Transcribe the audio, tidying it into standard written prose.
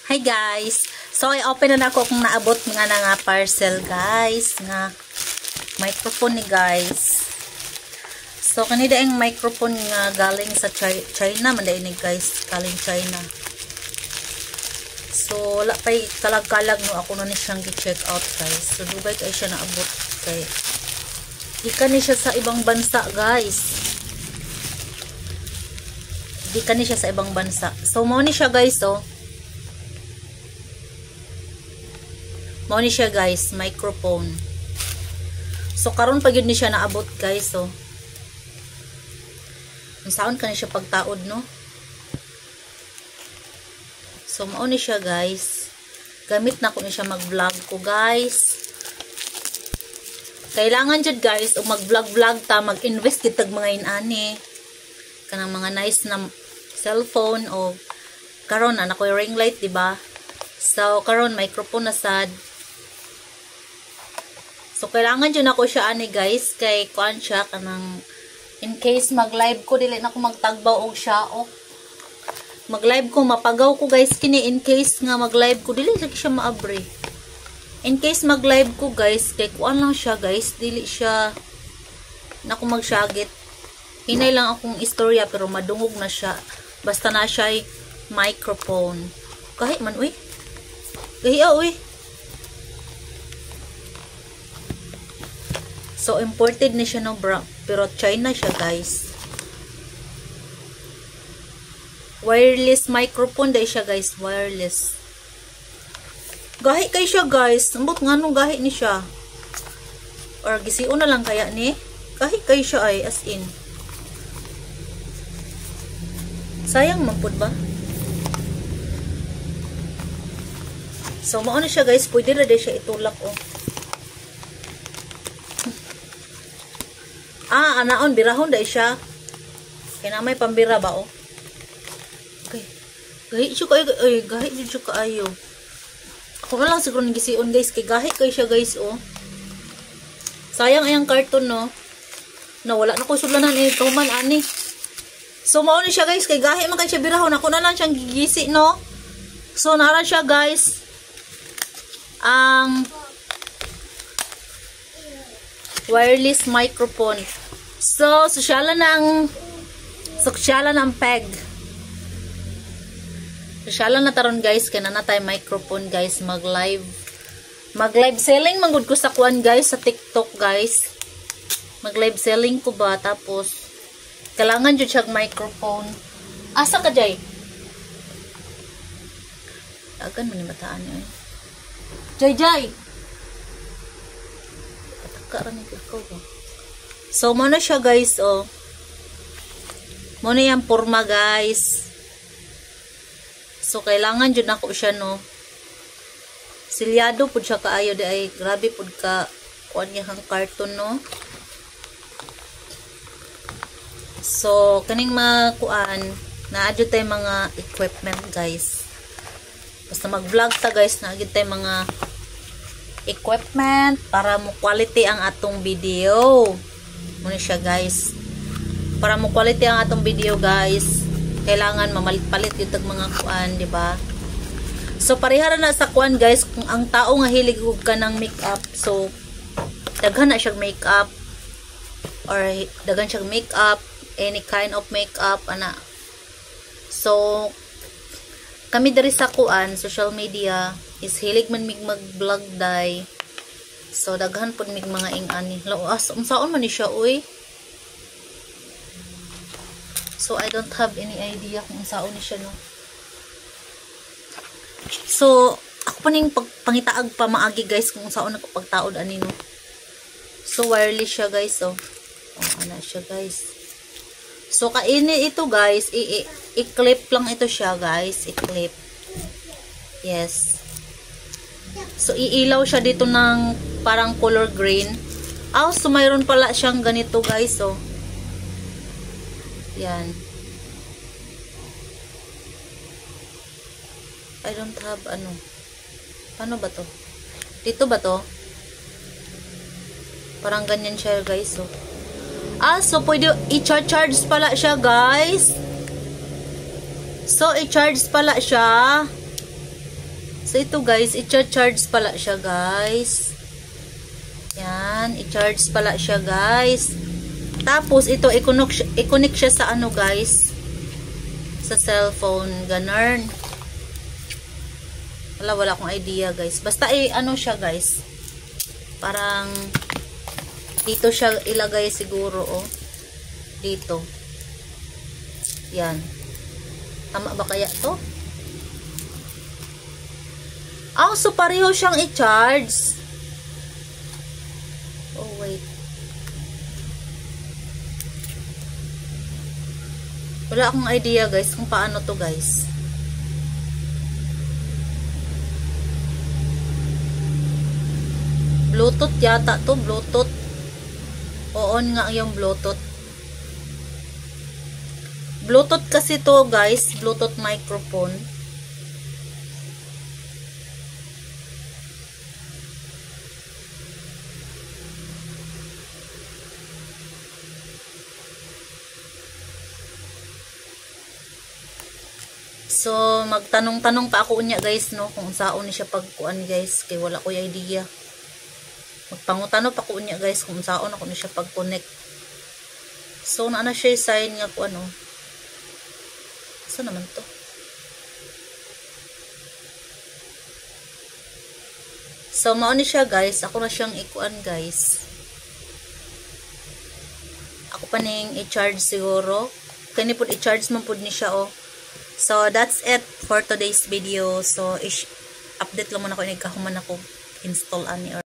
Hi guys! So, i-open na ako kung naabot nga na nga parcel guys. Nga microphone ni guys. So, kanida yung microphone nga galing sa China. Manday ni guys. Galing China. So, wala pa'y kalag-kalag no. Ako na ni siyang i-check out guys. So, dugay kayo siya naabot. Kay ikan ni siya sa ibang bansa guys. Ikan ni siya sa ibang bansa. So, mo ni siya guys oh. Mao ni siya guys, microphone. So karon pag yun ni siya naabot guys, so. Ang sound ka ni siya pagtaod no. So mao ni siya guys. Gamit na ko ni siya mag-vlog ko guys. Kailangan jud guys og mag-vlog ta, mag-invest gid tag mga inani. Kanang mga nice na cellphone o karon na ko ring light, di ba? So karon microphone na sad. So, kailangan dyan ako siya ani guys, kay kuan siya, kanang, in case mag-live ko, dili na ako magtagbaw og siya, o, mag-live ko, mapagaw ko guys, kini, in case nga mag-live ko, dili siya maabre. In case mag-live ko guys, kay kuan lang siya guys, dili siya, na ako magsyagit. Hinay lang akong istorya, pero madungog na siya. Basta na siya ay microphone. Kahit man, uy. Kahiya, uy. So, imported na siya no, pero China siya, guys. Wireless microphone dahil siya, guys. Wireless. Gahi kayo siya, guys. Sambot nga nung gahi ni siya. Or gisiyo na lang kaya ni. Gahi kayo siya ay, as in. Sayang mampud ba? So, mauna siya, guys. Pwede na dahil siya itulak, oh. Anaon, birahon dahil siya. Kaya na may pambira ba, oh. Okay. Gahit siya kayo, ay, gahit siya kaayo. Ako na lang siguro nagisiyon, guys. Kaya gahit kayo siya, guys, oh. Sayang ayang carton, no. Wala na ko sulanan, eh. Kauman, ani. So, mauna siya, guys. Kaya gahit man kayo siya birahon. Ako na lang siyang gigisi, no. So, nara siya, guys. Ang wireless microphone. So, sosyalan ng peg. Sosyalan na taron guys, kaya na tayo microphone guys, mag-live selling manggod ko sa kuan guys, sa TikTok guys. Mag-live selling ko ba, tapos kailangan jud siya microphone. Asa ka jay? Agan man ni bataan niya. Jay. So, muna siya guys, oh. Muna yung forma guys. So, kailangan dyan ako siya, no. Silyado po siya kaayo, ay grabe po ka kuan niya kang carton, no. So, kaning mga kuan, naadyo tayo mga equipment guys. Basta mag-vlog ta guys, naadyo tayo mga equipment para mo quality ang atong video. Muna siya guys. Para mo quality ang atong video guys, kailangan mamalit-palit yung tag mga kuan, di ba? So parihara na sa kuan guys, kung ang tao nga hilig ka ng makeup, so daghan na siya makeup or daghan siya makeup, any kind of makeup ana. So kami dari sa kuan, social media is hilig man mig mag-vlog day. So daghan pud mig mga ing-ani. Lawas, unsaon man ni siya oy? So I don't have any idea kung unsaon ni siya no. So ako pa ning pangitaag pa maagi guys kung unsaon nakapagtaod ani no. So wireless siya guys, so. Oh, ana siya guys. So kaini ito guys, i-clip lang ito siya guys, i-clip. Yes. So, iilaw siya dito ng parang color green. So mayroon pala siyang ganito guys, oh. Yan. I don't have ano. Paano ba to? Dito ba to? Parang ganyan siya guys, oh. So pwede i-charge pala siya guys. So, i-charge pala siya. So, ito guys, i-charge pala siya guys. Yan, i-charge pala siya guys. Tapos, ito, i-connect siya sa ano guys, sa cellphone, ganun. Wala akong idea guys. Basta ano siya guys. Parang, dito siya ilagay siguro, oh. Dito. Yan. Tama ba kaya to? So pareho siyang i-charge. Oh, wait. Wala akong idea guys kung paano to guys. Bluetooth yata to, Bluetooth. On nga yung Bluetooth. Bluetooth kasi to guys, Bluetooth microphone. So, magtanong-tanong pa ako unya guys, no, kung saan siya pagkuan guys, kay wala ko yung idea. Magpangutano pa ko unya guys, kung saan ako siya pag-connect. So, na siya sign nga ko ano. Saan naman to? So, mauni siya guys, ako na siyang ikuan guys. Ako pa ning i-charge siguro. Kani pud i-charge man pud ni siya, oh. So, that's it for today's video. So, update lang muna ko, nagkahuman ako install ani or